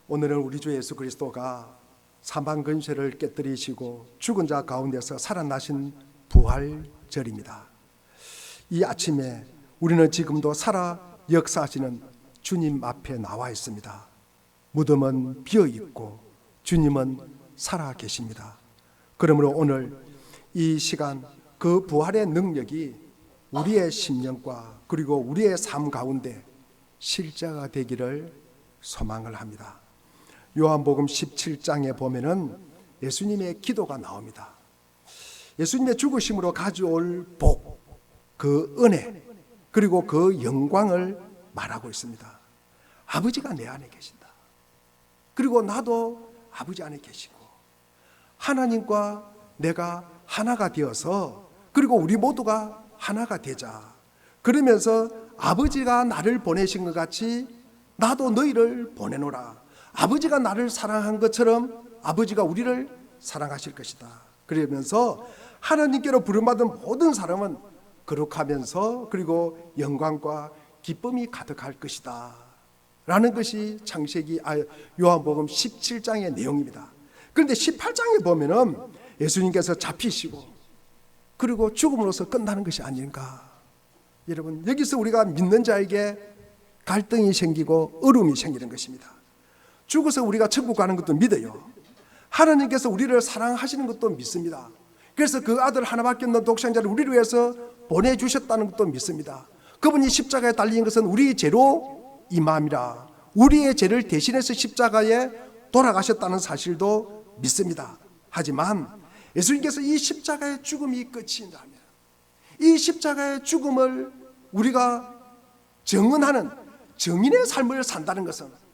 오늘은 우리 주 예수 그리스도가 사망 근세를 깨뜨리시고 죽은 자 가운데서 살아나신 부활절입니다. 이 아침에 우리는 지금도 살아 역사하시는 주님 앞에 나와 있습니다. 무덤은 비어 있고 주님은 살아 계십니다. 그러므로 오늘 이 시간 그 부활의 능력이 우리의 심령과 그리고 우리의 삶 가운데 실제가 되기를 소망을 합니다. 요한복음 17장에 보면은 예수님의 기도가 나옵니다. 예수님의 죽으심으로 가져올 복, 그 은혜, 그리고 그 영광을 말하고 있습니다. 아버지가 내 안에 계신다. 그리고 나도 아버지 안에 계시고 하나님과 내가 하나가 되어서 그리고 우리 모두가 하나가 되자. 그러면서 아버지가 나를 보내신 것 같이 나도 너희를 보내노라. 아버지가 나를 사랑한 것처럼 아버지가 우리를 사랑하실 것이다. 그러면서 하나님께로 부름받은 모든 사람은 거룩하면서 그리고 영광과 기쁨이 가득할 것이다 라는 것이 요한복음 17장의 내용입니다. 그런데 18장에 보면은 예수님께서 잡히시고 그리고 죽음으로써 끝나는 것이 아닌가. 여러분, 여기서 우리가 믿는 자에게 갈등이 생기고 어려움이 생기는 것입니다. 죽어서 우리가 천국 가는 것도 믿어요. 하나님께서 우리를 사랑하시는 것도 믿습니다. 그래서 그 아들 하나밖에 없는 독생자를 우리를 위해서 보내주셨다는 것도 믿습니다. 그분이 십자가에 달린 것은 우리의 죄로 임함이라. 우리의 죄를 대신해서 십자가에 돌아가셨다는 사실도 믿습니다. 하지만 예수님께서 이 십자가의 죽음이 끝인다면 이 십자가의 죽음을 우리가 정언하는 정인의 삶을 산다는 것은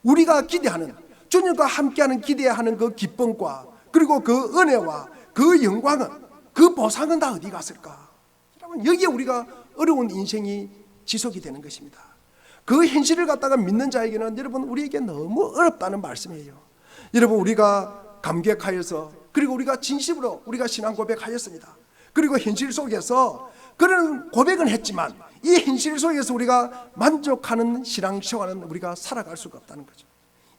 우리가 기대하는 주님과 함께하는 기대하는 그 기쁨과 그리고 그 은혜와 그 영광은 그 보상은 다 어디 갔을까? 여러분, 여기에 우리가 어려운 인생이 지속이 되는 것입니다. 그 현실을 갖다가 믿는 자에게는 여러분 우리에게 너무 어렵다는 말씀이에요. 여러분, 우리가 감격하여서 그리고 우리가 진심으로 우리가 신앙 고백하였습니다. 그리고 현실 속에서 그런 고백은 했지만 이 현실 속에서 우리가 만족하는 신앙 생활은 우리가 살아갈 수가 없다는 거죠.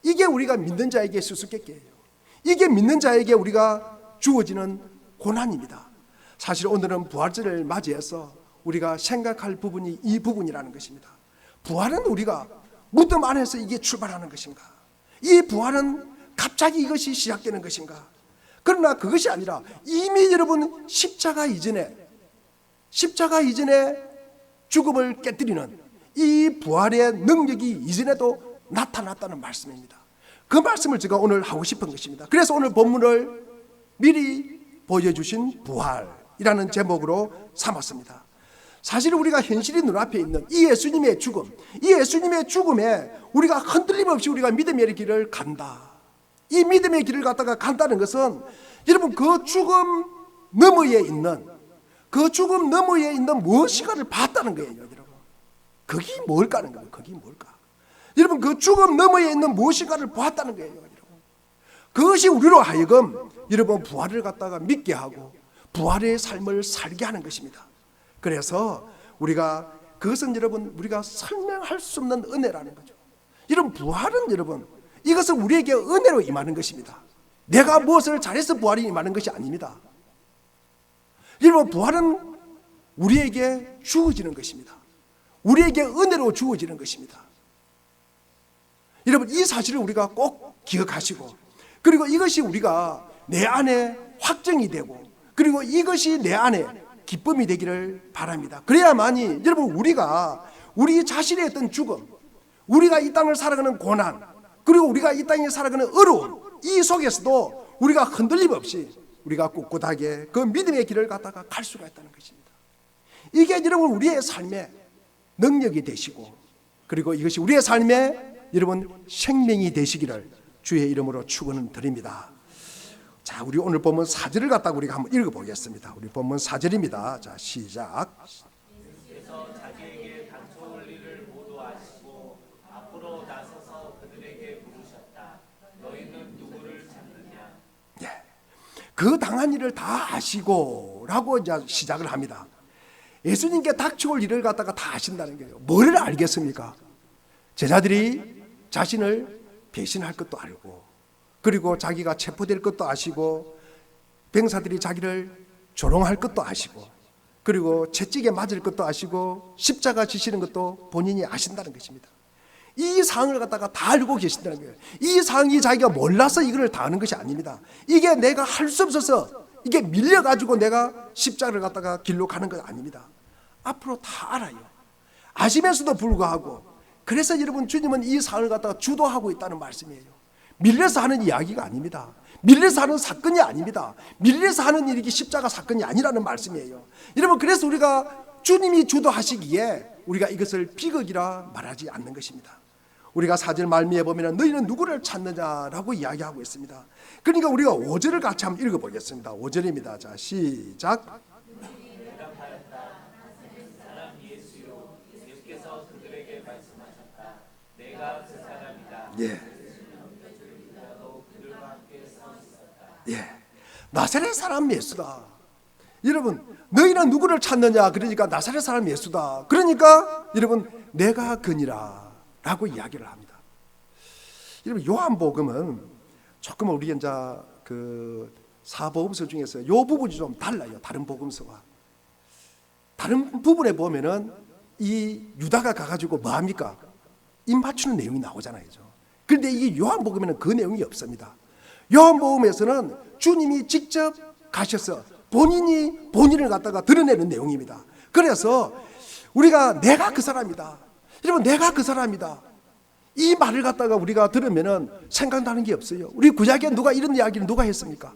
이게 우리가 믿는 자에게 수수께끼예요. 이게 믿는 자에게 우리가 주어지는 고난입니다. 사실 오늘은 부활절을 맞이해서 우리가 생각할 부분이 이 부분이라는 것입니다. 부활은 우리가 무덤 안에서 이게 출발하는 것인가? 이 부활은 갑자기 이것이 시작되는 것인가? 그러나 그것이 아니라 이미 여러분 십자가 이전에 죽음을 깨뜨리는 이 부활의 능력이 이전에도 나타났다는 말씀입니다. 그 말씀을 제가 오늘 하고 싶은 것입니다. 그래서 오늘 본문을 미리 보여주신 부활이라는 제목으로 삼았습니다. 사실 우리가 현실이 눈앞에 있는 이 예수님의 죽음, 이 예수님의 죽음에 우리가 흔들림 없이 우리가 믿음의 길을 간다. 이 믿음의 길을 갖다가 간다는 것은 여러분 그 죽음 너머에 있는 무엇인가를 봤다는 거예요. 여러분, 그게 뭘까 하는 거예요. 그게 뭘까? 여러분, 그 죽음 너머에 있는 무엇인가를 보았다는 거예요. 여러분, 그것이 우리로 하여금 여러분 부활을 갖다가 믿게 하고 부활의 삶을 살게 하는 것입니다. 그래서 우리가 그것은 여러분 우리가 설명할 수 없는 은혜라는 거죠. 여러분, 부활은 여러분 이것은 우리에게 은혜로 임하는 것입니다. 내가 무엇을 잘해서 부활이 임하는 것이 아닙니다. 여러분, 부활은 우리에게 주어지는 것입니다. 우리에게 은혜로 주어지는 것입니다. 여러분, 이 사실을 우리가 꼭 기억하시고 그리고 이것이 우리가 내 안에 확정이 되고 그리고 이것이 내 안에 기쁨이 되기를 바랍니다. 그래야만이 여러분 우리가 우리 자신의 어떤 죽음, 우리가 이 땅을 살아가는 고난, 그리고 우리가 이 땅에 살아가는 어려움, 이 속에서도 우리가 흔들림 없이 우리가 꿋꿋하게 그 믿음의 길을 갖다가 갈 수가 있다는 것입니다. 이게 여러분 우리의 삶의 능력이 되시고 그리고 이것이 우리의 삶의 여러분 생명이 되시기를 주의 이름으로 축원을 드립니다. 자, 우리 오늘 본문 4절을 갖다가 우리가 한번 읽어보겠습니다. 우리 본문 4절입니다. 자, 시작. 예수께서 자기에게 당초올 일을 모두 아시고 앞으로 나서서 그들에게 물으셨다. 너희는 누구를 찾느냐? 예, 그 당한 일을 다 아시고 라고 이제 시작을 합니다. 예수님께 닥쳐올 일을 갖다가 다 아신다는 거예요. 뭘 알겠습니까? 제자들이 자신을 배신할 것도 알고, 그리고 자기가 체포될 것도 아시고, 병사들이 자기를 조롱할 것도 아시고, 그리고 채찍에 맞을 것도 아시고, 십자가 지시는 것도 본인이 아신다는 것입니다. 이 상황을 갖다가 다 알고 계신다는 거예요. 이 상황이 자기가 몰라서 이걸 다 하는 것이 아닙니다. 이게 내가 할 수 없어서 이게 밀려가지고 내가 십자가를 갖다가 길로 가는 것 아닙니다. 앞으로 다 알아요. 아시면서도 불구하고, 그래서 여러분 주님은 이 상황을 갖다가 주도하고 있다는 말씀이에요. 밀려서 하는 이야기가 아닙니다. 밀려서 하는 사건이 아닙니다. 밀려서 하는 일이 십자가 사건이 아니라는 말씀이에요. 여러분, 그래서 우리가 주님이 주도하시기에 우리가 이것을 비극이라 말하지 않는 것입니다. 우리가 4절 말미에 보면 너희는 누구를 찾느냐라고 이야기하고 있습니다. 그러니까 우리가 5절을 같이 한번 읽어보겠습니다. 5절입니다. 자, 시작. 예. 예. 나사렛 사람 예수다. 여러분, 너희는 누구를 찾느냐? 그러니까 나사렛 사람 예수다. 그러니까 여러분, 내가 그니라 라고 이야기를 합니다. 여러분, 요한복음은 조금 우리 이제 그 사복음서 중에서 요 부분이 좀 달라요. 다른 복음서와. 다른 부분에 보면은 이 유다가 가가지고 뭐 합니까? 입 맞추는 내용이 나오잖아요. 그런데 이 요한복음에는 그 내용이 없습니다. 요한복음에서는 주님이 직접 가셔서 본인이 본인을 갖다가 드러내는 내용입니다. 그래서 우리가 내가 그 사람이다. 여러분, 내가 그 사람이다. 이 말을 갖다가 우리가 들으면은 생각나는 게 없어요. 우리 구약에 누가 이런 이야기를 누가 했습니까?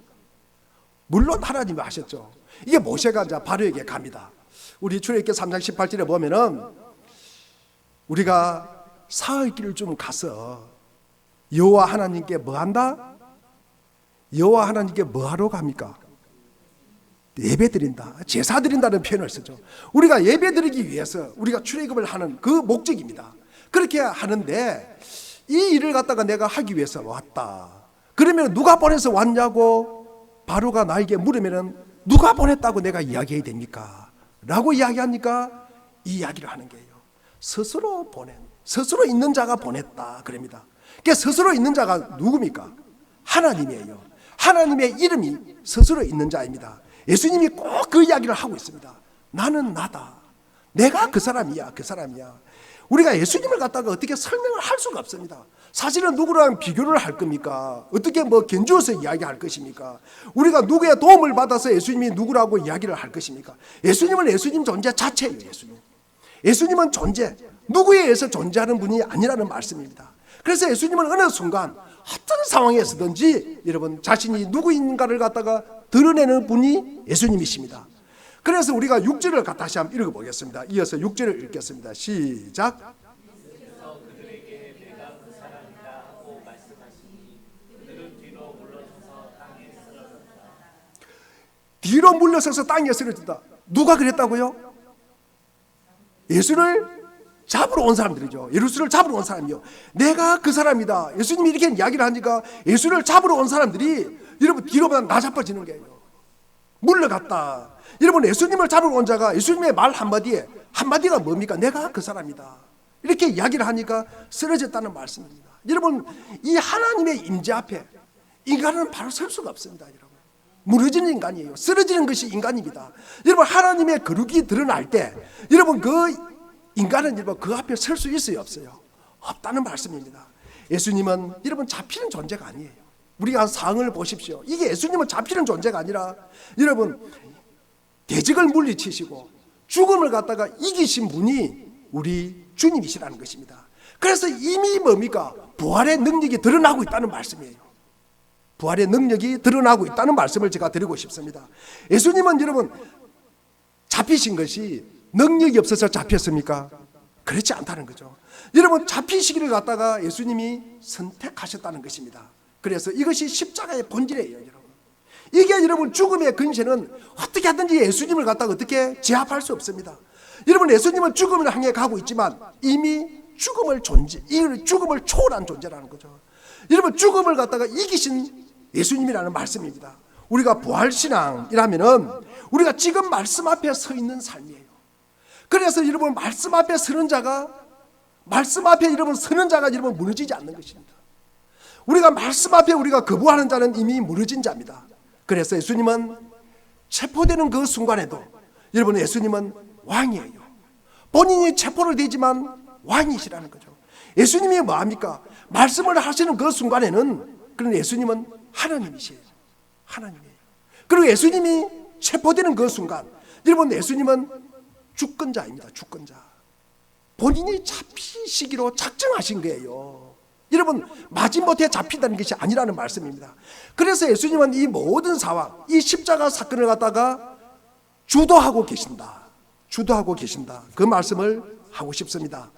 물론 하나님이 하셨죠. 이게 모세가 이제 바로에게 갑니다. 우리 출애굽기 3장 18절에 보면은 우리가 사흘 길을 좀 가서 여호와 하나님께 뭐 한다? 여호와 하나님께 뭐 하러 갑니까? 예배 드린다. 제사 드린다는 표현을 쓰죠. 우리가 예배 드리기 위해서 우리가 출애굽을 하는 그 목적입니다. 그렇게 하는데 이 일을 갖다가 내가 하기 위해서 왔다. 그러면 누가 보내서 왔냐고 바로가 나에게 물으면은 누가 보냈다고 내가 이야기해야 됩니까? 라고 이야기하니까 이 이야기를 하는 거예요. 스스로 보낸, 스스로 있는 자가 보냈다. 그럽니다. 그러니까 스스로 있는 자가 누굽니까? 하나님이에요. 하나님의 이름이 스스로 있는 자입니다. 예수님이 꼭 그 이야기를 하고 있습니다. 나는 나다. 내가 그 사람이야. 그 사람이야. 우리가 예수님을 갖다가 어떻게 설명을 할 수가 없습니다. 사실은 누구랑 비교를 할 겁니까? 어떻게 뭐 견주어서 이야기할 것입니까? 우리가 누구의 도움을 받아서 예수님이 누구라고 이야기를 할 것입니까? 예수님은 예수님 존재 자체예요. 예수님은 존재, 누구에 의해서 존재하는 분이 아니라는 말씀입니다. 그래서 예수님은 어느 순간 어떤 상황에서든지 여러분 자신이 누구인가를 갖다가 드러내는 분이 예수님이십니다. 그래서 우리가 6절을 다시 한번 읽어보겠습니다. 이어서 6절을 읽겠습니다. 시작. 그들에게 내가 그 사람이다 하고 말씀하시니 그들은 뒤로 물러서서 땅에 쓰러졌다. 뒤로 물러서서 땅에 쓰러졌다. 누가 그랬다고요? 예수를 잡으러 온 사람들이죠. 예수를 잡으러 온 사람이요. 내가 그 사람이다. 예수님이 이렇게 이야기를 하니까 예수를 잡으러 온 사람들이 여러분 뒤로만 나자빠지는 거예요. 물러갔다. 여러분, 예수님을 잡으러 온 자가 예수님의 말 한마디가 뭡니까? 내가 그 사람이다. 이렇게 이야기를 하니까 쓰러졌다는 말씀입니다. 여러분, 이 하나님의 임재 앞에 인간은 바로 설 수가 없습니다. 여러분, 무너지는 인간이에요. 쓰러지는 것이 인간입니다. 여러분, 하나님의 거룩이 드러날 때 여러분 그 인간은 여러분 그 앞에 설 수 있어요, 없어요? 없다는 말씀입니다. 예수님은 여러분 잡히는 존재가 아니에요. 우리가 상을 보십시오. 이게 예수님은 잡히는 존재가 아니라 여러분 대적을 물리치시고 죽음을 갖다가 이기신 분이 우리 주님이시라는 것입니다. 그래서 이미 뭡니까? 부활의 능력이 드러나고 있다는 말씀이에요. 부활의 능력이 드러나고 있다는 말씀을 제가 드리고 싶습니다. 예수님은 여러분 잡히신 것이 능력이 없어서 잡혔습니까? 그렇지 않다는 거죠. 여러분 잡히시기를 갖다가 예수님이 선택하셨다는 것입니다. 그래서 이것이 십자가의 본질이에요. 여러분, 이게 여러분 죽음의 근세는 어떻게 하든지 예수님을 갖다가 어떻게 제압할 수 없습니다. 여러분, 예수님은 죽음을 향해 가고 있지만 이미 죽음을 초월한 존재라는 거죠. 여러분, 죽음을 갖다가 이기신 예수님이라는 말씀입니다. 우리가 부활신앙이라면은 우리가 지금 말씀 앞에 서 있는 삶이에요. 그래서 여러분 말씀 앞에 서는 자가 여러분 무너지지 않는 것입니다. 우리가 말씀 앞에 우리가 거부하는 자는 이미 무너진 자입니다. 그래서 예수님은 체포되는 그 순간에도 여러분 예수님은 왕이에요. 본인이 체포를 되지만 왕이시라는 거죠. 예수님이 뭐합니까? 말씀을 하시는 그 순간에는 그런 예수님은 하나님이시에요. 하나님이에요. 그리고 예수님이 체포되는 그 순간 여러분 예수님은 주권자입니다. 주권자. 본인이 잡히시기로 작정하신 거예요. 여러분 마지못해 잡힌다는 것이 아니라는 말씀입니다. 그래서 예수님은 이 모든 상황, 이 십자가 사건을 갖다가 주도하고 계신다. 주도하고 계신다. 그 말씀을 하고 싶습니다.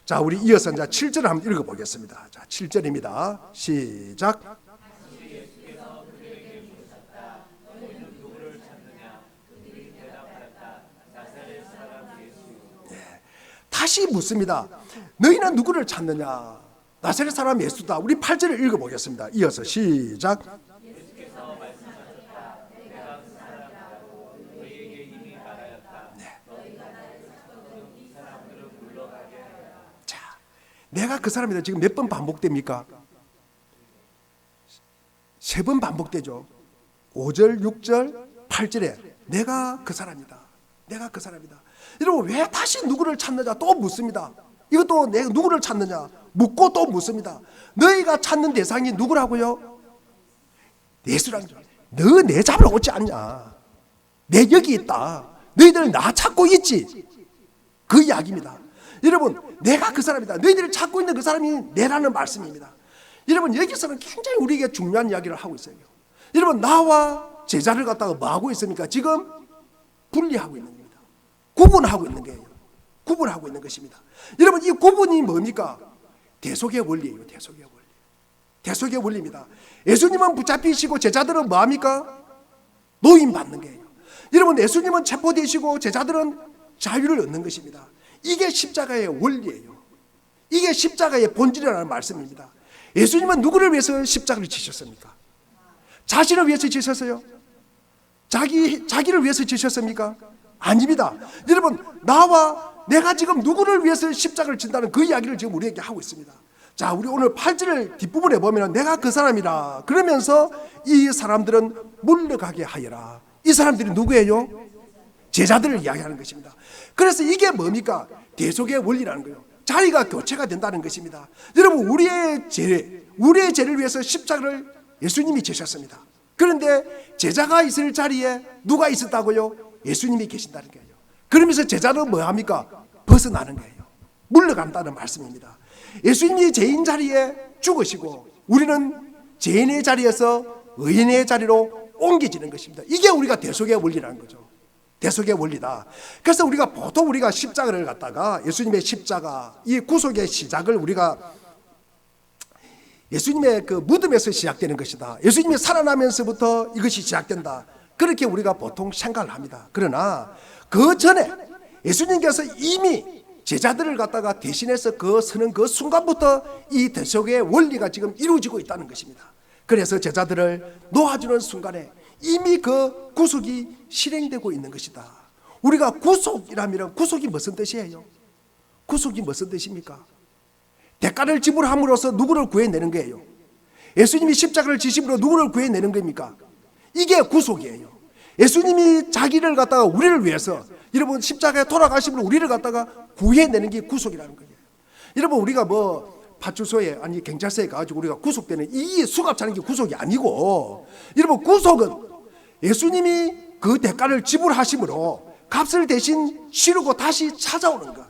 자, 우리 이어서 이제 7절을 한번 읽어보겠습니다. 자, 7절입니다. 시작. 다시 묻습니다. 너희는 누구를 찾느냐? 나사렛 사람 예수다. 우리 8절을 읽어보겠습니다. 이어서 시작. 예수께서 말씀하셨다. 내가 그 사람이라고 너희에게 이미 말하였다. 너희가 나를 찾거든 이 사람들은 물러가게 하라. 자, 내가 그 사람이다. 지금 몇 번 반복됩니까? 3번 반복되죠. 5절, 6절, 8절에 내가 그 사람이다. 내가 그 사람이다. 여러분 왜 다시 누구를 찾느냐 또 묻습니다. 이것도 내가 누구를 찾느냐 묻고 또 묻습니다. 너희가 찾는 대상이 누구라고요? 예수라는 줄. 너 내 잡으러 오지 않냐? 내 여기 있다. 너희들 나 찾고 있지. 그 이야기입니다. 여러분 내가 그 사람이다. 너희들이 찾고 있는 그 사람이 내라는 말씀입니다. 여러분 여기서는 굉장히 우리에게 중요한 이야기를 하고 있어요. 여러분 나와 제자를 갖다가 뭐 하고 있습니까? 지금 분리하고 있는 겁니다. 구분하고 있는 거예요. 구분하고 있는 것입니다. 여러분 이 구분이 뭡니까? 대속의 원리예요. 대속의 원리. 대속의 원리입니다. 예수님은 붙잡히시고 제자들은 뭐합니까? 노임받는 거예요. 여러분 예수님은 체포되시고 제자들은 자유를 얻는 것입니다. 이게 십자가의 원리예요. 이게 십자가의 본질이라는 말씀입니다. 예수님은 누구를 위해서 십자가를 지셨습니까? 자신을 위해서 지셨어요? 자기를 위해서 지셨습니까? 아닙니다. 여러분 나와 내가 지금 누구를 위해서 십자가를 진다는 그 이야기를 지금 우리에게 하고 있습니다. 자, 우리 오늘 8절 뒷부분에 보면 내가 그 사람이라 그러면서 이 사람들은 물러가게 하여라. 이 사람들이 누구예요? 제자들을 이야기하는 것입니다. 그래서 이게 뭡니까? 대속의 원리라는 거예요. 자리가 교체가 된다는 것입니다. 여러분 우리의 죄를 위해서 십자가를 예수님이 지셨습니다. 그런데 제자가 있을 자리에 누가 있었다고요? 예수님이 계신다는 거예요. 그러면서 제자는 뭐합니까? 벗어나는 거예요. 물러간다는 말씀입니다. 예수님이 죄인 자리에 죽으시고 우리는 죄인의 자리에서 의인의 자리로 옮겨지는 것입니다. 이게 우리가 대속의 원리라는 거죠. 대속의 원리다. 그래서 우리가 보통 우리가 십자가를 갖다가 예수님의 십자가 이 구속의 시작을 우리가 예수님의 그 무덤에서 시작되는 것이다. 예수님이 살아나면서부터 이것이 시작된다. 그렇게 우리가 보통 생각을 합니다. 그러나 그 전에 예수님께서 이미 제자들을 갖다가 대신해서 그 서는 그 순간부터 이 대속의 원리가 지금 이루어지고 있다는 것입니다. 그래서 제자들을 놓아주는 순간에 이미 그 구속이 실행되고 있는 것이다. 우리가 구속이라면 구속이 무슨 뜻이에요? 구속이 무슨 뜻입니까? 대가를 지불함으로써 누구를 구해내는 거예요? 예수님이 십자가를 지심으로 누구를 구해내는 겁니까? 이게 구속이에요. 예수님이 자기를 갖다가 우리를 위해서 여러분 십자가에 돌아가심으로 우리를 갖다가 구해내는 게 구속이라는 거예요. 여러분 우리가 뭐 파출소에 아니 경찰서에 가가지고 우리가 구속되는 이 수갑차는 게 구속이 아니고 여러분 구속은 예수님이 그 대가를 지불하심으로 값을 대신 치르고 다시 찾아오는 것,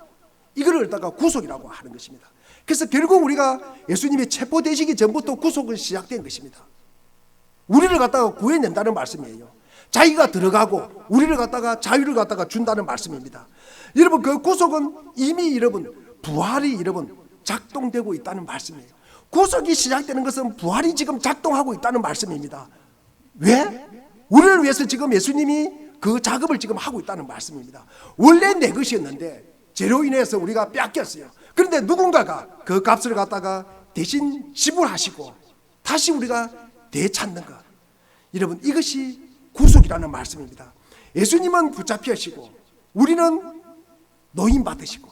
이거를 갖다가 구속이라고 하는 것입니다. 그래서 결국 우리가 예수님이 체포되시기 전부터 구속은 시작된 것입니다. 우리를 갖다가 구해낸다는 말씀이에요. 자기가 들어가고 우리를 갖다가 자유를 갖다가 준다는 말씀입니다. 여러분 그 구속은 이미 여러분 부활이 여러분 작동되고 있다는 말씀이에요. 구속이 시작되는 것은 부활이 지금 작동하고 있다는 말씀입니다. 왜? 우리를 위해서 지금 예수님이 그 작업을 지금 하고 있다는 말씀입니다. 원래 내 것이었는데 죄로 인해서 우리가 뺏겼어요. 그런데 누군가가 그 값을 갖다가 대신 지불하시고 다시 우리가 되찾는 것, 여러분 이것이 구속이라는 말씀입니다. 예수님은 붙잡히시고 우리는 노임받으시고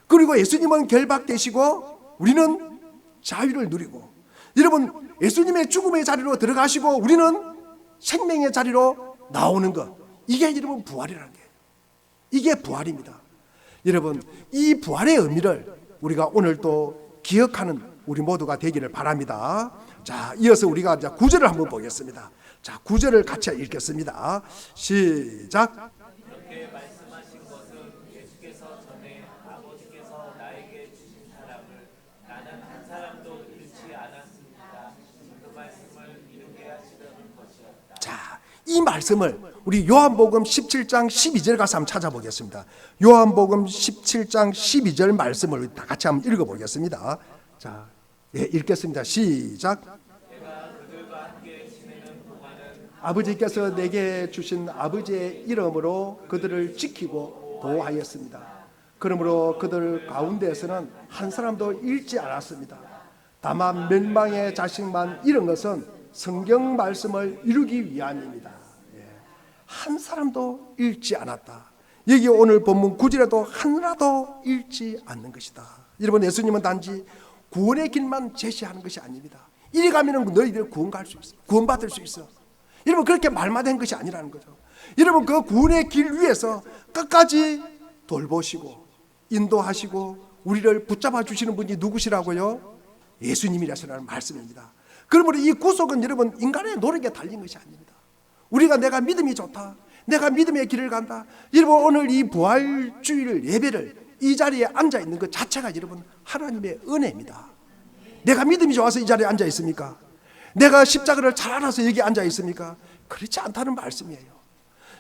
그리고 예수님은 결박되시고 우리는 자유를 누리고 여러분, 예수님의 죽음의 자리로 들어가시고 우리는 생명의 자리로 나오는 것, 이게 여러분 부활이라는 거예요. 이게 부활입니다. 여러분, 이 부활의 의미를 우리가 오늘 또 기억하는 우리 모두가 되기를 바랍니다. 자, 이어서 우리가 이제 9절을 한번 보겠습니다. 자, 9절을 같이 읽겠습니다. 시작. 이렇게 말씀하신 것은 예수께서 전에 아버지께서 나에게 주신 사람을 나는 한 사람도 잃지 않았습니다. 그 말씀을 이루게 하시려는 것이었다. 자, 이 말씀을 우리 요한복음 17장 12절 가서 한번 찾아보겠습니다. 요한복음 17장 12절 말씀을 다 같이 한번 읽어보겠습니다. 자, 예, 읽겠습니다. 시작. 내가 그들과 함께 지내는 동안은 아버지께서 내게 주신 아버지의 이름으로 그들을 지키고 보호하였습니다. 그러므로 그들 가운데에서는 한 사람도 잃지 않았습니다. 다만 멸망의 자식만 잃은 것은 성경 말씀을 이루기 위함입니다. 예. 한 사람도 잃지 않았다. 여기 오늘 본문 9절에도 하나도 잃지 않는 것이다. 여러분, 예수님은 단지 구원의 길만 제시하는 것이 아닙니다. 이리 가면은 너희들 구원갈 수 있어. 구원받을 수 있어. 여러분, 그렇게 말만 한 것이 아니라는 거죠. 여러분, 그 구원의 길 위에서 끝까지 돌보시고 인도하시고 우리를 붙잡아 주시는 분이 누구시라고요? 예수님이라서라는 말씀입니다. 그러므로 이 구속은 여러분 인간의 노력에 달린 것이 아닙니다. 우리가 내가 믿음이 좋다, 내가 믿음의 길을 간다. 여러분, 오늘 이 부활주일 예배를 이 자리에 앉아 있는 것 자체가 여러분 하나님의 은혜입니다. 내가 믿음이 좋아서 이 자리에 앉아 있습니까? 내가 십자가를 잘 알아서 여기 앉아 있습니까? 그렇지 않다는 말씀이에요.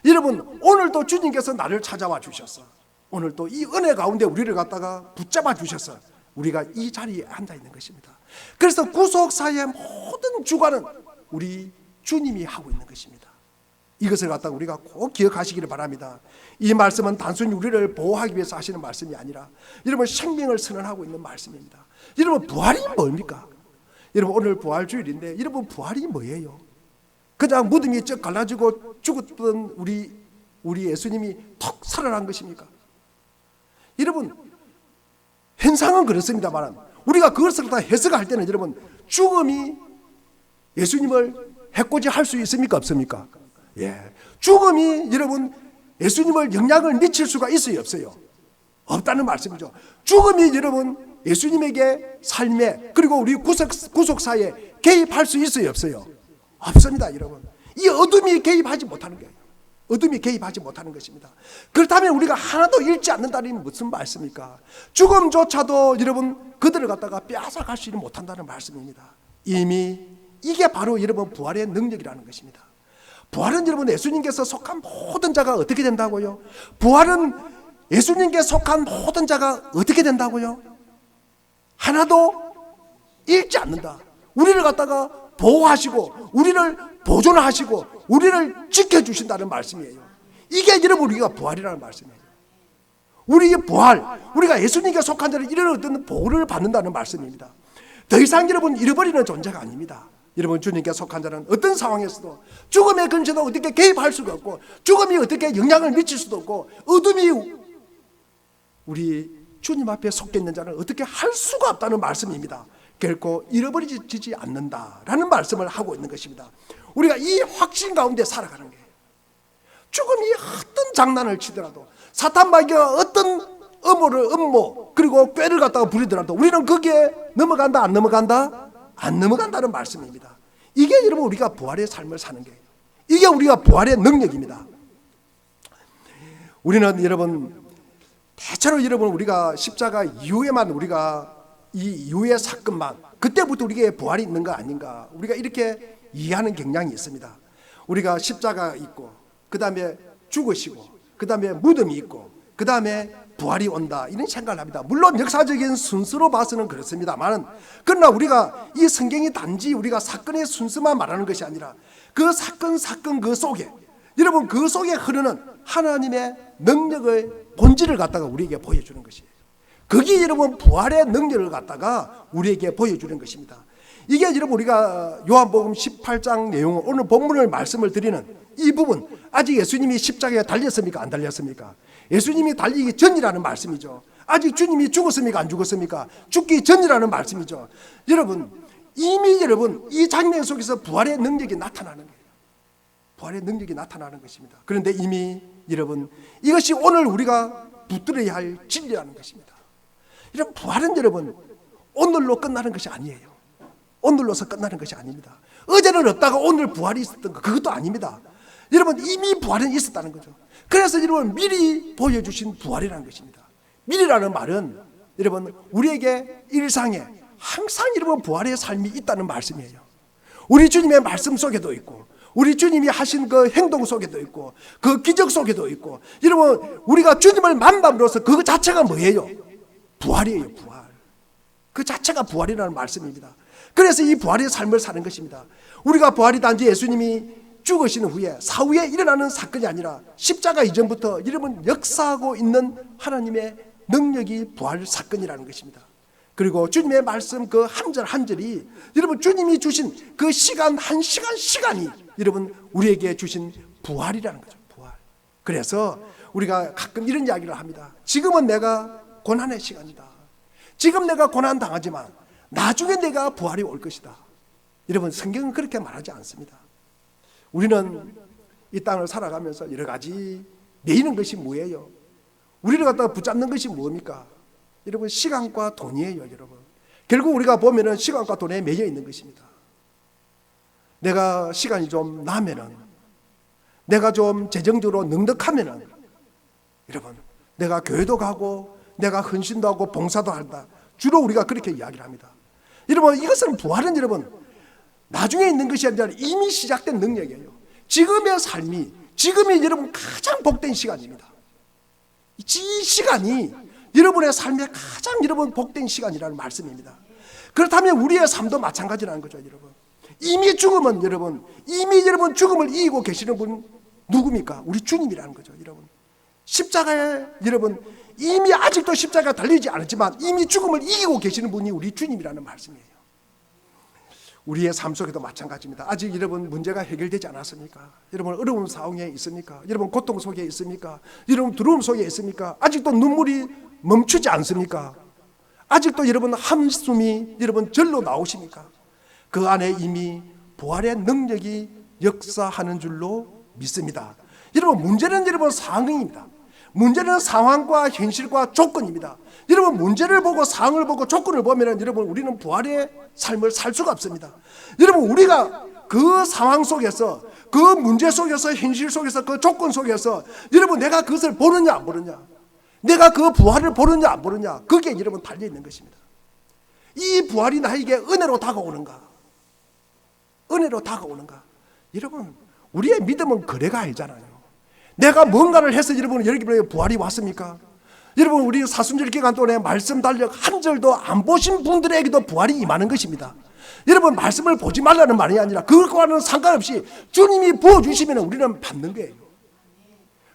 여러분, 오늘도 주님께서 나를 찾아와 주셨어. 오늘 또 이 은혜 가운데 우리를 갖다가 붙잡아 주셔서 우리가 이 자리에 앉아 있는 것입니다. 그래서 구속사의 모든 주관은 우리 주님이 하고 있는 것입니다. 이것을 갖다가 우리가 꼭 기억하시기를 바랍니다. 이 말씀은 단순히 우리를 보호하기 위해서 하시는 말씀이 아니라 여러분 생명을 선언하고 있는 말씀입니다. 여러분, 부활이 뭡니까? 여러분, 오늘 부활주일인데 여러분 부활이 뭐예요? 그냥 무덤이 쩍 갈라지고 죽었던 우리 예수님이 턱 살아난 것입니까? 여러분, 현상은 그렇습니다만 우리가 그것을 다 해석할 때는 여러분 죽음이 예수님을 해코지할 수 있습니까? 없습니까? 예, 죽음이 여러분 예수님을 영향을 미칠 수가 있어요? 없어요? 없다는 말씀이죠. 죽음이 여러분 예수님에게 삶에 그리고 우리 구속사에 개입할 수 있어요? 없어요? 없습니다. 여러분, 이 어둠이 개입하지 못하는 거예요. 어둠이 개입하지 못하는 것입니다. 그렇다면 우리가 하나도 잃지 않는다는 무슨 말씀입니까? 죽음조차도 여러분 그들을 갖다가 빼앗아갈 수 못한다는 말씀입니다. 이미 이게 바로 여러분 부활의 능력이라는 것입니다. 부활은 여러분 예수님께서 속한 모든 자가 어떻게 된다고요? 부활은 예수님께 속한 모든 자가 어떻게 된다고요? 하나도 잃지 않는다. 우리를 갖다가 보호하시고 우리를 보존하시고 우리를 지켜주신다는 말씀이에요. 이게 여러분 우리가 부활이라는 말씀이에요. 우리의 부활, 우리가 예수님께 속한 자를 이런 어떤 보호를 받는다는 말씀입니다. 더 이상 여러분 잃어버리는 존재가 아닙니다. 여러분, 주님께 속한 자는 어떤 상황에서도 죽음의 근처도 어떻게 개입할 수가 없고 죽음이 어떻게 영향을 미칠 수도 없고 어둠이 우리 주님 앞에 속해 있는 자는 어떻게 할 수가 없다는 말씀입니다. 결코 잃어버리지 않는다라는 말씀을 하고 있는 것입니다. 우리가 이 확신 가운데 살아가는 거예요. 죽음이 어떤 장난을 치더라도 사탄마귀가 어떤 음모 그리고 꾀를 갖다가 부리더라도 우리는 거기에 넘어간다 안 넘어간다? 안 넘어간다는 말씀입니다. 이게 여러분 우리가 부활의 삶을 사는 거예요. 이게 우리가 부활의 능력입니다. 우리는 여러분 대체로 여러분 우리가 십자가 이후에만 우리가 이 이후의 사건만 그때부터 우리에게 부활이 있는 거 아닌가 우리가 이렇게 이해하는 경향이 있습니다. 우리가 십자가 있고 그 다음에 죽으시고 그 다음에 무덤이 있고 그 다음에 부활이 온다 이런 생각을 합니다. 물론 역사적인 순서로 봐서는 그렇습니다만 그러나 우리가 이 성경이 단지 우리가 사건의 순서만 말하는 것이 아니라 그 사건 그 속에 여러분 그 속에 흐르는 하나님의 능력의 본질을 갖다가 우리에게 보여주는 것이에요. 그게 여러분 부활의 능력을 갖다가 우리에게 보여주는 것입니다. 이게 여러분 우리가 요한복음 18장 내용을 오늘 본문을 말씀을 드리는 이 부분 아직 예수님이 십자가에 달렸습니까? 안 달렸습니까? 예수님이 달리기 전이라는 말씀이죠. 아직 주님이 죽었습니까? 안 죽었습니까? 죽기 전이라는 말씀이죠. 여러분 이미 여러분 이 장면 속에서 부활의 능력이 나타나는 거예요. 부활의 능력이 나타나는 것입니다. 그런데 이미 여러분 이것이 오늘 우리가 붙들어야 할 진리라는 것입니다. 이런 부활은 여러분 오늘로 끝나는 것이 아니에요. 오늘로서 끝나는 것이 아닙니다. 어제는 없다가 오늘 부활이 있었던 것 그것도 아닙니다. 여러분 이미 부활은 있었다는 거죠. 그래서 여러분 미리 보여주신 부활이라는 것입니다. 미리라는 말은 여러분 우리에게 일상에 항상 여러분 부활의 삶이 있다는 말씀이에요. 우리 주님의 말씀 속에도 있고 우리 주님이 하신 그 행동 속에도 있고 그 기적 속에도 있고 여러분 우리가 주님을 만남으로써 그 자체가 뭐예요? 부활이에요. 부활. 그 자체가 부활이라는 말씀입니다. 그래서 이 부활의 삶을 사는 것입니다. 우리가 부활이 단지 예수님이 죽으신 후에 사후에 일어나는 사건이 아니라 십자가 이전부터 여러분 역사하고 있는 하나님의 능력이 부활 사건이라는 것입니다. 그리고 주님의 말씀 그 한 절 한 절이 여러분 주님이 주신 그 시간 한 시간이 여러분 우리에게 주신 부활이라는 거죠. 부활. 그래서 우리가 가끔 이런 이야기를 합니다. 지금은 내가 고난의 시간이다. 지금 내가 고난 당하지만 나중에 내가 부활이 올 것이다. 여러분 성경은 그렇게 말하지 않습니다. 우리는 이 땅을 살아가면서 여러 가지 매이는 것이 뭐예요? 우리를 갖다가 붙잡는 것이 뭡니까? 여러분 시간과 돈이에요. 여러분 결국 우리가 보면은 시간과 돈에 매여 있는 것입니다. 내가 시간이 좀 나면은 내가 좀 재정적으로 넉넉하면은 여러분 내가 교회도 가고 내가 헌신도 하고 봉사도 한다. 주로 우리가 그렇게 이야기를 합니다. 여러분 이것은 부활은 여러분 나중에 있는 것이 아니라 이미 시작된 능력이에요. 지금의 삶이 지금이 여러분 가장 복된 시간입니다. 이 시간이 여러분의 삶의 가장 여러분 복된 시간이라는 말씀입니다. 그렇다면 우리의 삶도 마찬가지라는 거죠. 여러분 이미 죽으면 여러분 이미 여러분 죽음을 이기고 계시는 분 누굽니까? 우리 주님이라는 거죠. 여러분 십자가에 여러분 이미 아직도 십자가가 달리지 않았지만 이미 죽음을 이기고 계시는 분이 우리 주님이라는 말씀이에요. 우리의 삶 속에도 마찬가지입니다. 아직 여러분 문제가 해결되지 않았습니까? 여러분 어려운 상황에 있습니까? 여러분 고통 속에 있습니까? 여러분 두려움 속에 있습니까? 아직도 눈물이 멈추지 않습니까? 아직도 여러분 한숨이 여러분 절로 나오십니까? 그 안에 이미 부활의 능력이 역사하는 줄로 믿습니다. 여러분 문제는 여러분 상황입니다. 문제는 상황과 현실과 조건입니다. 여러분 문제를 보고 상황을 보고 조건을 보면 여러분 우리는 부활의 삶을 살 수가 없습니다. 여러분 우리가 그 상황 속에서 그 문제 속에서 현실 속에서 그 조건 속에서 여러분 내가 그것을 보느냐 안 보느냐 내가 그 부활을 보느냐 안 보느냐 그게 여러분 달려있는 것입니다. 이 부활이 나에게 은혜로 다가오는가 은혜로 다가오는가 여러분 우리의 믿음은 거래가 아니잖아요. 내가 뭔가를 해서 여러분 여러분에게 부활이 왔습니까? 여러분 우리 사순절 기간 동안에 말씀 달력 한 절도 안 보신 분들에게도 부활이 임하는 것입니다. 여러분 말씀을 보지 말라는 말이 아니라 그것과는 상관없이 주님이 부어주시면 우리는 받는 거예요.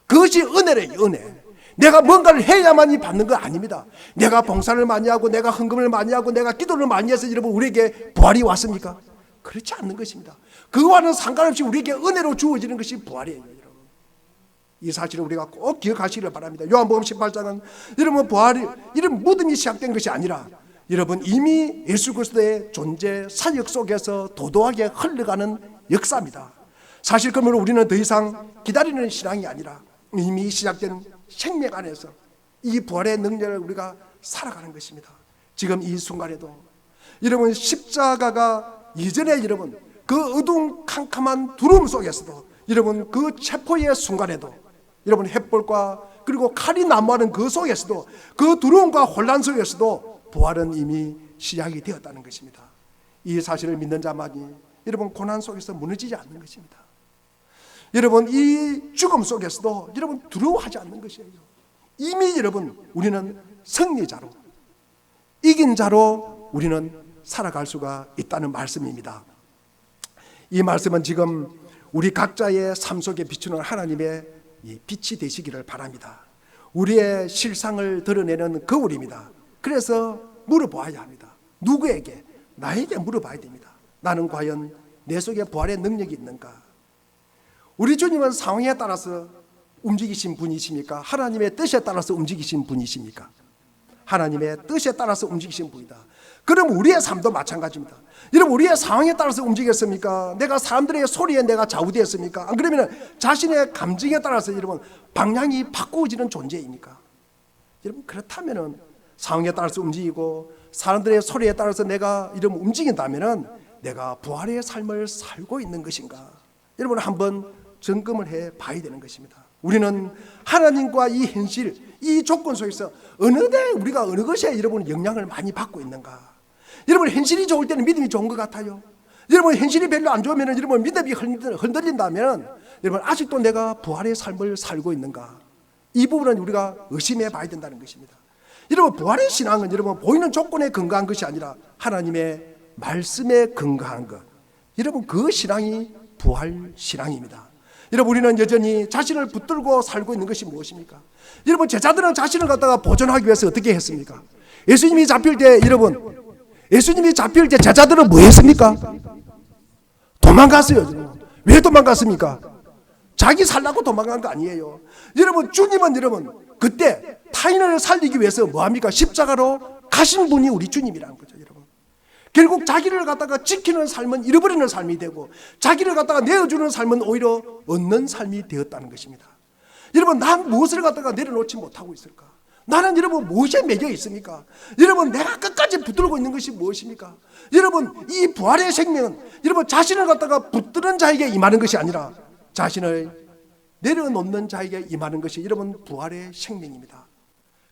그것이 은혜래요. 은혜. 내가 뭔가를 해야만이 받는 거 아닙니다. 내가 봉사를 많이 하고 내가 헌금을 많이 하고 내가 기도를 많이 해서 여러분 우리에게 부활이 왔습니까? 그렇지 않는 것입니다. 그거와는 상관없이 우리에게 은혜로 주어지는 것이 부활이에요. 이 사실을 우리가 꼭 기억하시기를 바랍니다. 요한복음 18장은 여러분 부활이 이런 무덤이 시작된 것이 아니라 여러분 이미 예수 그리스도의 존재 사역 속에서 도도하게 흘러가는 역사입니다. 사실 그러면 우리는 더 이상 기다리는 신앙이 아니라 이미 시작된 생명 안에서 이 부활의 능력을 우리가 살아가는 것입니다. 지금 이 순간에도 여러분 십자가가 이전에 여러분 그 어두컴컴한 두려움 속에서도 여러분 그 체포의 순간에도 여러분 햇불과 그리고 칼이 난무하는 그 속에서도 그 두려움과 혼란 속에서도 부활은 이미 시작이 되었다는 것입니다. 이 사실을 믿는 자만이 여러분 고난 속에서 무너지지 않는 것입니다. 여러분 이 죽음 속에서도 여러분 두려워하지 않는 것이에요. 이미 여러분 우리는 승리자로 이긴 자로 우리는 살아갈 수가 있다는 말씀입니다. 이 말씀은 지금 우리 각자의 삶 속에 비추는 하나님의 빛이 되시기를 바랍니다. 우리의 실상을 드러내는 거울입니다. 그래서 물어봐야 합니다. 누구에게? 나에게 물어봐야 됩니다. 나는 과연 내 속에 부활의 능력이 있는가? 우리 주님은 상황에 따라서 움직이신 분이십니까? 하나님의 뜻에 따라서 움직이신 분이십니까? 하나님의 뜻에 따라서 움직이신 분이다. 그럼 우리의 삶도 마찬가지입니다. 여러분, 우리의 상황에 따라서 움직였습니까? 내가 사람들의 소리에 내가 좌우되었습니까? 안 그러면 자신의 감정에 따라서 여러분 방향이 바꾸어지는 존재입니까? 여러분, 그렇다면 상황에 따라서 움직이고 사람들의 소리에 따라서 내가 이러면 움직인다면 내가 부활의 삶을 살고 있는 것인가? 여러분, 한번 점검을 해 봐야 되는 것입니다. 우리는 하나님과 이 현실, 이 조건 속에서 어느 데 우리가 어느 것에 여러분 영향을 많이 받고 있는가? 여러분, 현실이 좋을 때는 믿음이 좋은 것 같아요. 여러분, 현실이 별로 안 좋으면 여러분 믿음이 흔들린다면 여러분 아직도 내가 부활의 삶을 살고 있는가? 이 부분은 우리가 의심해 봐야 된다는 것입니다. 여러분, 부활의 신앙은 여러분 보이는 조건에 근거한 것이 아니라 하나님의 말씀에 근거한 것. 여러분, 그 신앙이 부활 신앙입니다. 여러분, 우리는 여전히 자신을 붙들고 살고 있는 것이 무엇입니까? 여러분, 제자들은 자신을 갖다가 보존하기 위해서 어떻게 했습니까? 예수님이 잡힐 때 제자들은 뭐 했습니까? 도망갔어요. 여러분. 왜 도망갔습니까? 자기 살라고 도망간 거 아니에요. 여러분, 주님은 여러분 그때 타인을 살리기 위해서 뭐합니까? 십자가로 가신 분이 우리 주님이라는 거죠. 여러분, 결국 자기를 갖다가 지키는 삶은 잃어버리는 삶이 되고 자기를 갖다가 내어주는 삶은 오히려 얻는 삶이 되었다는 것입니다. 여러분, 난 무엇을 갖다가 내려놓지 못하고 있을까? 나는 여러분 무엇에 매여 있습니까? 여러분, 내가 끝까지 붙들고 있는 것이 무엇입니까? 여러분, 이 부활의 생명은 여러분 자신을 갖다가 붙드는 자에게 임하는 것이 아니라 자신을 내려놓는 자에게 임하는 것이 여러분 부활의 생명입니다.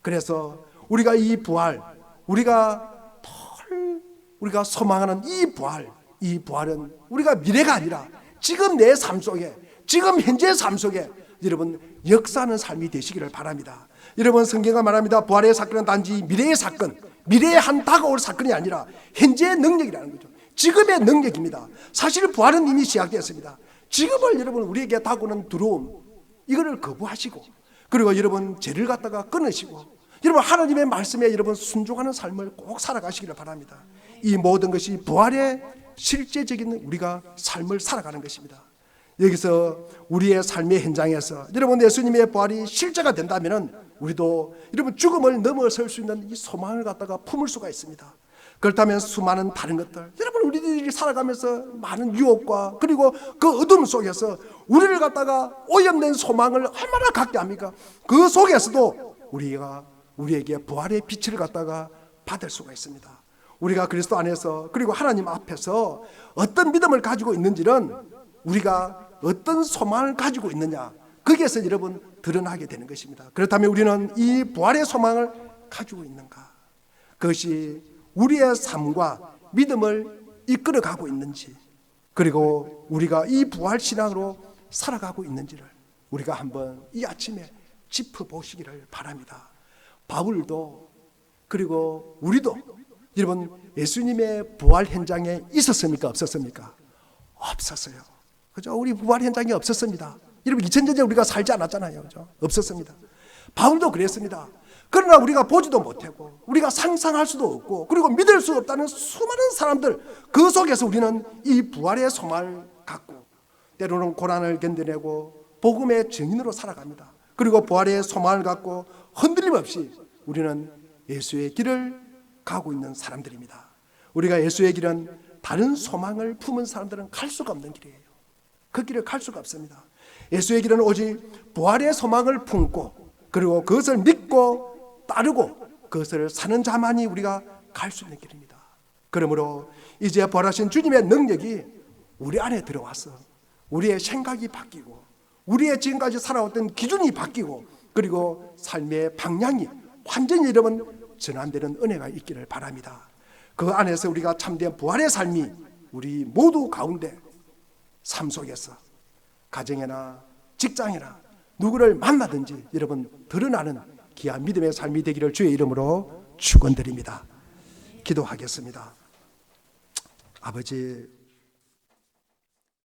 그래서 우리가 이 부활, 우리가 소망하는 이 부활은 우리가 미래가 아니라 지금 내 삶 속에, 지금 현재 삶 속에 여러분 역사하는 삶이 되시기를 바랍니다. 여러분, 성경가 말합니다. 부활의 사건은 단지 미래의 사건, 미래의 한 다가올 사건이 아니라 현재의 능력이라는 거죠. 지금의 능력입니다. 사실 부활은 이미 시작되었습니다. 지금을 여러분 우리에게 다가오는 두려움, 이거를 거부하시고, 그리고 여러분 죄를 갖다가 끊으시고, 여러분 하나님의 말씀에 여러분 순종하는 삶을 꼭 살아가시기를 바랍니다. 이 모든 것이 부활의 실제적인 우리가 삶을 살아가는 것입니다. 여기서 우리의 삶의 현장에서 여러분 예수님의 부활이 실제가 된다면 우리도 여러분 죽음을 넘어설 수 있는 이 소망을 갖다가 품을 수가 있습니다. 그렇다면 수많은 다른 것들, 여러분 우리들이 살아가면서 많은 유혹과 그리고 그 어둠 속에서 우리를 갖다가 오염된 소망을 얼마나 갖게 합니까? 그 속에서도 우리에게 부활의 빛을 갖다가 받을 수가 있습니다. 우리가 그리스도 안에서 그리고 하나님 앞에서 어떤 믿음을 가지고 있는지는 우리가 어떤 소망을 가지고 있느냐, 거기에서 여러분 드러나게 되는 것입니다. 그렇다면 우리는 이 부활의 소망을 가지고 있는가? 그것이 우리의 삶과 믿음을 이끌어가고 있는지, 그리고 우리가 이 부활 신앙으로 살아가고 있는지를 우리가 한번 이 아침에 짚어보시기를 바랍니다. 바울도 그리고 우리도 여러분 예수님의 부활 현장에 있었습니까? 없었습니까? 없었어요. 그죠? 우리 부활 현장이 없었습니다. 여러분 2000년 전에 우리가 살지 않았잖아요. 그죠? 없었습니다. 바울도 그랬습니다. 그러나 우리가 보지도 못하고 우리가 상상할 수도 없고 그리고 믿을 수 없다는 수많은 사람들, 그 속에서 우리는 이 부활의 소망을 갖고 때로는 고난을 견뎌내고 복음의 증인으로 살아갑니다. 그리고 부활의 소망을 갖고 흔들림 없이 우리는 예수의 길을 가고 있는 사람들입니다. 우리가 예수의 길은 다른 소망을 품은 사람들은 갈 수가 없는 길이에요. 그 길을 갈 수가 없습니다. 예수의 길은 오직 부활의 소망을 품고 그리고 그것을 믿고 따르고 그것을 사는 자만이 우리가 갈 수 있는 길입니다. 그러므로 이제 부활하신 주님의 능력이 우리 안에 들어와서 우리의 생각이 바뀌고 우리의 지금까지 살아왔던 기준이 바뀌고 그리고 삶의 방향이 완전히 여러분 전환되는 은혜가 있기를 바랍니다. 그 안에서 우리가 참된 부활의 삶이 우리 모두 가운데 삶 속에서 가정이나 직장이나 누구를 만나든지 여러분 드러나는 귀한 믿음의 삶이 되기를 주의 이름으로 축원드립니다. 기도하겠습니다. 아버지,